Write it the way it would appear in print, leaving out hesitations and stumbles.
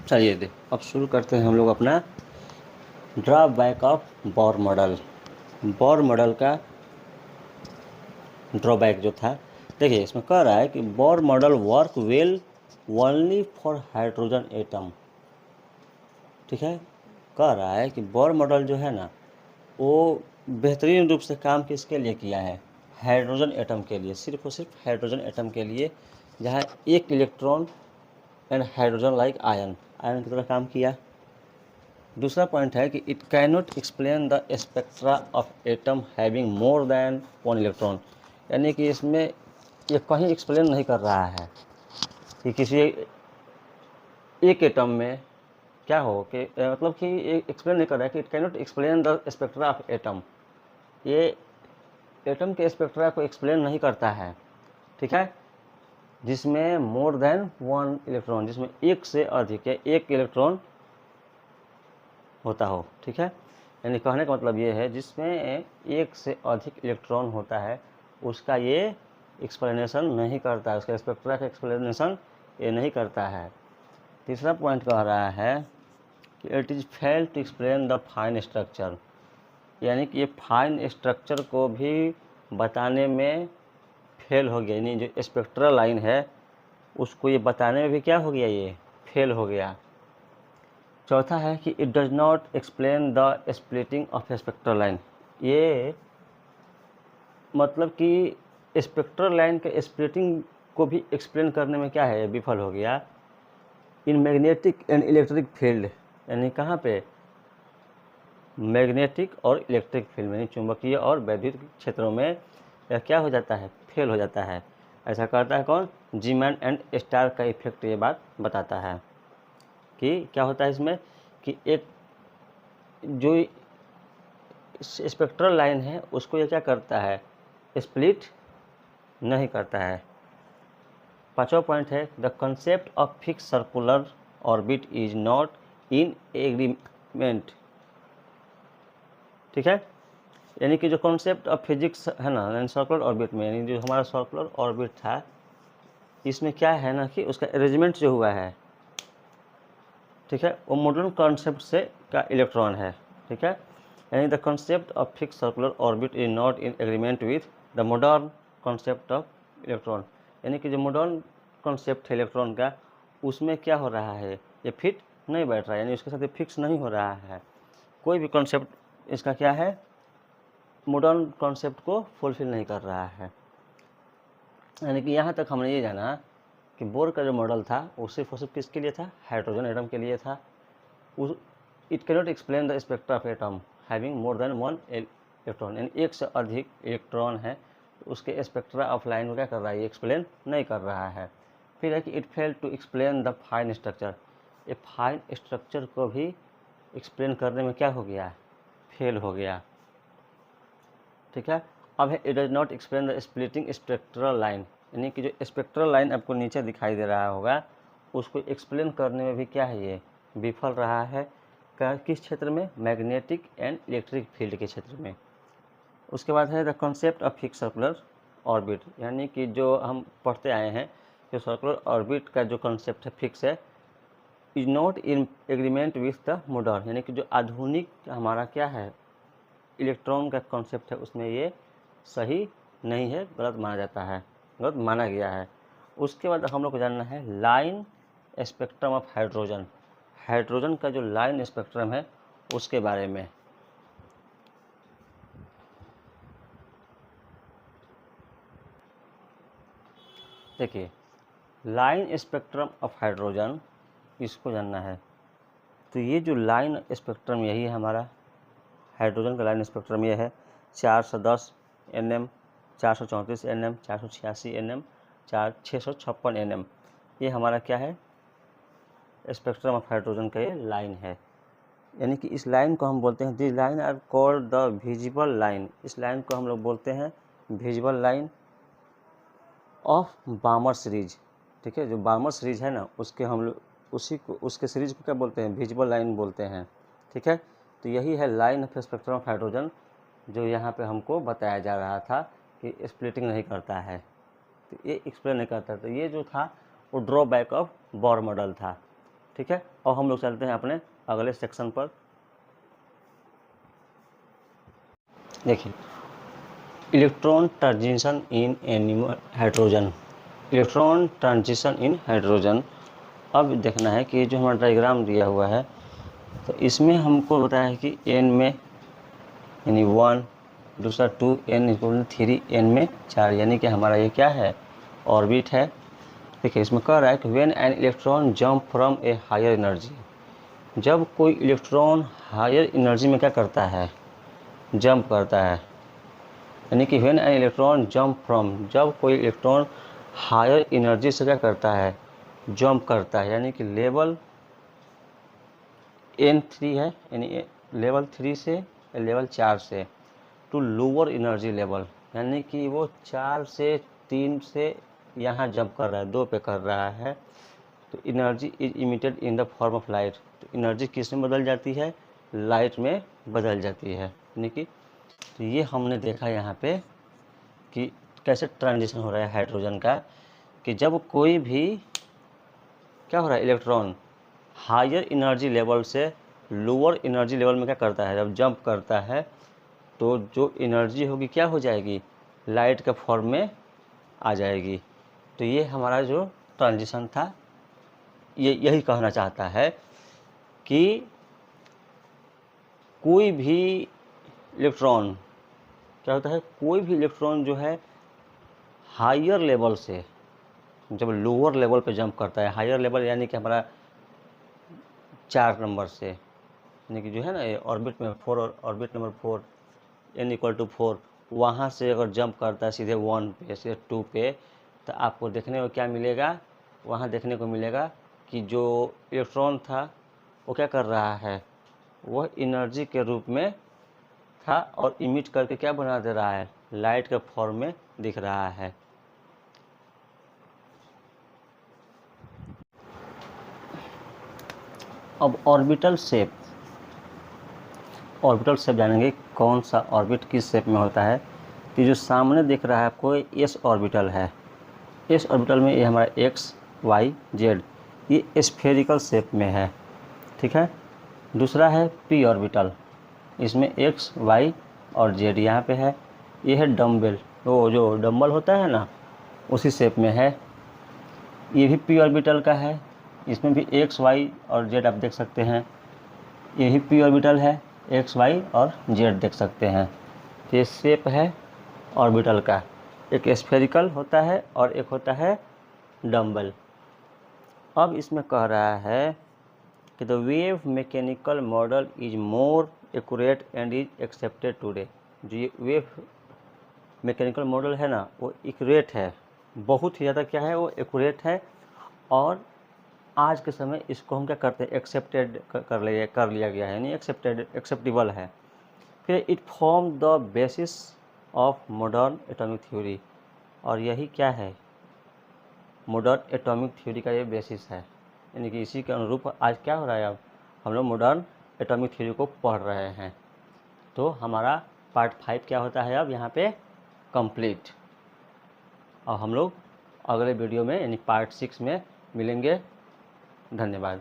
चलिए अब शुरू करते हैं हम लोग अपना drawback of Bohr model. Bohr model का ड्रॉबैक जो था, देखिए इसमें कह रहा है कि Bohr model work well only for hydrogen atom. ठीक है, कह रहा है कि बोर मॉडल जो है ना, वो बेहतरीन रूप से काम किसके लिए किया है? हाइड्रोजन एटम के लिए, सिर्फ और सिर्फ हाइड्रोजन एटम के लिए, जहाँ एक electron and hydrogen like ion ion की तरह काम किया। दूसरा पॉइंट है कि it cannot explain the spectra of atom having more than one electron, यानी कि इसमें ये कहीं एक्सप्लेन नहीं कर रहा है कि किसी एक एटम में क्या हो कि मतलब कि ये एक्सप्लेन नहीं कर रहा है कि it cannot explain the spectra of atom. ये एटम के स्पेक्ट्रा को एक्सप्लेन नहीं करता है, ठीक है, जिसमें मोर देन वन इलेक्ट्रॉन, जिसमें एक से अधिक या एक इलेक्ट्रॉन होता हो। ठीक है, यानी कहने का मतलब ये है जिसमें एक से अधिक इलेक्ट्रॉन होता है उसका ये एक्सप्लेनेशन नहीं करता है, उसका स्पेक्ट्रा का एक्सप्लेनेशन ये नहीं करता है। तीसरा पॉइंट कह रहा है कि it is fail to explain the fine structure, यानी कि ये फाइन स्ट्रक्चर को भी बताने में फेल हो गया, यानी जो स्पेक्ट्रल लाइन है उसको ये बताने में भी क्या हो गया, ये फेल हो गया। चौथा है कि it does not explain the splitting of spectral line, ये मतलब कि स्पेक्ट्रल लाइन के स्प्लिटिंग को भी एक्सप्लेन करने में क्या है, विफल हो गया। In magnetic and electric field, यानी कहाँ पे, मैग्नेटिक और इलेक्ट्रिक फील्ड में, चुंबकीय और वैद्युत क्षेत्रों में यह क्या हो जाता है, फेल हो जाता है। ऐसा करता है कौन, जीमैन एंड स्टार का इफेक्ट ये बात बताता है कि क्या होता है इसमें कि एक जो स्पेक्ट्रल लाइन है उसको ये क्या करता है, स्प्लिट नहीं करता है। पांचवा पॉइंट है the concept of fix circular orbit is not in agreement. ठीक है, यानी कि जो कॉन्सेप्ट ऑफ फिजिक्स है ना सर्कुलर ऑर्बिट में, यानी जो हमारा सर्कुलर ऑर्बिट था इसमें क्या है ना कि उसका अरेंजमेंट जो हुआ है, ठीक है, वो मॉडर्न कॉन्सेप्ट से का इलेक्ट्रॉन है। ठीक है, यानी the concept of fix circular orbit is not in agreement with the modern concept of electron, यानी कि जो मॉडर्न कॉन्सेप्ट है इलेक्ट्रॉन का उसमें क्या हो रहा है, ये फिट नहीं बैठ रहा है, यानी उसके साथ फिक्स नहीं हो रहा है। कोई भी कॉन्सेप्ट इसका क्या है, मॉडर्न कॉन्सेप्ट को फुलफिल नहीं कर रहा है। यानी कि यहाँ तक हमने ये जाना कि बोर का जो मॉडल था वो सिर्फ और सिर्फ किसके लिए था, हाइड्रोजन एटम के लिए था। It cannot explain the spectra of atom having more than one electron, यानी एक से अधिक इलेक्ट्रॉन है तो उसके स्पेक्ट्रा ऑफ लाइन को क्या कर रहा है, ये एक्सप्लेन नहीं कर रहा है। फिर है कि it fail to explain the fine structure, ये फाइन स्ट्रक्चर को भी एक्सप्लेन करने में क्या हो गया, फेल हो गया। ठीक है, अब है it does not explain the splitting spectral line, यानी कि जो स्पेक्ट्रल लाइन आपको नीचे दिखाई दे रहा होगा उसको एक्सप्लेन करने में भी क्या है, ये विफल रहा है। किस क्षेत्र में, मैग्नेटिक एंड इलेक्ट्रिक फील्ड के क्षेत्र में। उसके बाद है the concept of fix circular orbit, यानी कि जो हम पढ़ते आए हैं कि सर्कुलर ऑर्बिट का जो कॉन्सेप्ट है फिक्स है, is not in agreement with the modern, यानी कि जो आधुनिक हमारा क्या है इलेक्ट्रॉन का कॉन्सेप्ट है उसमें ये सही नहीं है, गलत माना जाता है, गलत माना गया है। उसके बाद हम लोग को जानना है line spectrum of hydrogen, hydrogen का जो लाइन स्पेक्ट्रम है उसके बारे में। देखिए लाइन स्पेक्ट्रम ऑफ हाइड्रोजन इसको जानना है, तो ये जो लाइन स्पेक्ट्रम यही है हमारा हाइड्रोजन का लाइन स्पेक्ट्रम, ये है 410 nm, 434 nm, 486 nm, 656 nm, ये हमारा क्या है, स्पेक्ट्रम ऑफ हाइड्रोजन का ये लाइन है। यानी कि इस लाइन को हम बोलते हैं, this line are called the visible line, इस लाइन को हम लोग बोलते हैं visible line of Balmer series. ठीक है, जो बामर सीरीज है ना उसके हम लोग उसी को उसके सीरीज को क्या बोलते हैं, विजिबल लाइन बोलते हैं। ठीक है, तो यही है line of spectrum of hydrogen जो यहाँ पे हमको बताया जा रहा था कि स्प्लिटिंग नहीं करता है, तो ये एक्सप्लेन नहीं करता। तो ये जो था वो ड्रॉबैक ऑफ बोर मॉडल था। ठीक है, और हम लोग चलते हैं अपने अगले सेक्शन पर। देखिए, electron transition in animal hydrogen, electron transition in hydrogen. अब देखना है कि जो हमारा डायग्राम दिया हुआ है, तो इसमें हमको बताया है कि n में यानी 1, दूसरा 2, n = 3, n में 4, यानी कि हमारा ये क्या है, ऑर्बिट है। देखिए, इसमें कह रहा है कि when an electron jump from a higher energy, जब कोई इलेक्ट्रॉन हायर एनर्जी में क्या करता है, जंप करता है, यानी कि when an electron jump from, जब कोई इलेक्ट्रॉन हायर एनर्जी से क्या करता है, जंप करता है, यानी कि लेवल N3 है, यानी लेवल 3 से लेवल 4 से टू लोअर एनर्जी लेवल, यानी कि वो 4 से 3 से यहाँ जंप कर रहा है, 2 पे कर रहा है, तो energy is emitted in the form of light. तो एनर्जी किस में बदल जाती है, लाइट में बदल जाती है, यानी कि तो ये हमने देखा यहाँ पे कि कैसे ट्रांजिशन हो रहा है हाइड्रोजन का, कि जब कोई भी क्या हो रहा है, इलेक्ट्रॉन हायर एनर्जी लेवल से लोअर एनर्जी लेवल में क्या करता है, जब जंप करता है, तो जो एनर्जी होगी क्या हो जाएगी, लाइट के फॉर्म में आ जाएगी। तो ये हमारा जो ट्रांजिशन था, ये यही कहना चाहता है कि कोई भी इलेक्ट्रॉन क्या होता है, कोई भी इलेक्ट्रॉन जो है हायर लेवल से जब लोअर लेवल पे जंप करता है, हायर लेवल यानी कि हमारा 4 नंबर से, यानी कि जो है ना ये ऑर्बिट में 4, और ऑर्बिट नंबर 4 n = 4, वहाँ से अगर जंप करता है सीधे 1 पे, सीधे 2 पे, तो आपको देखने को क्या मिलेगा, वहाँ देखने को मिलेगा कि जो इलेक्ट्रॉन था वो क्या कर रहा है, वह एनर्जी के रूप में था और इमिट करके क्या बना दे रहा है, लाइट के फॉर्म में दिख रहा है। अब ऑर्बिटल शेप, ऑर्बिटल शेप जानेंगे कौन सा ऑर्बिट किस शेप में होता है। कि जो सामने दिख रहा है आपको एस ऑर्बिटल है, एस ऑर्बिटल में ये हमारा एक्स वाई जेड, ये स्फेरिकल शेप में है, ठीक है। दूसरा है पी ऑर्बिटल, इसमें एक्स वाई और जेड यहाँ पे है। ये है डम्बल, वो जो डम्बल होता है ना, उसी शेप में है। ये भी पी ऑर्बिटल का है, इसमें भी एक्स वाई और जेड आप देख सकते हैं। यही पी ऑर्बिटल है, एक्स वाई और जेड देख सकते हैं। तो ये शेप है ऑर्बिटल का, एक स्फेरिकल होता है और एक होता है डम्बल। अब इसमें कह रहा है कि the wave mechanical model is more accurate and is accepted today. जो ये वेव मैकेनिकल मॉडल है ना, वो एक्यूरेट है, बहुत ही ज़्यादा क्या है, वो एक्यूरेट है, और आज के समय इसको हम क्या करते हैं, एक्सेप्टेड कर लिया गया है, यानी एक्सेप्टेबल है। फिर it form the basis of modern atomic theory, और यही क्या है, मॉडर्न एटॉमिक थ्योरी का ये बेसिस है, यानी कि इसी के अनुरूप आज क्या हो रहा है, अब हम लोग मॉडर्न एटॉमिक थ्योरी को पढ़ रहे हैं। तो हमारा पार्ट 5 क्या होता है अब यहाँ पे कंप्लीट, और हम लोग अगले वीडियो में यानी पार्ट 6 में मिलेंगे। धन्यवाद।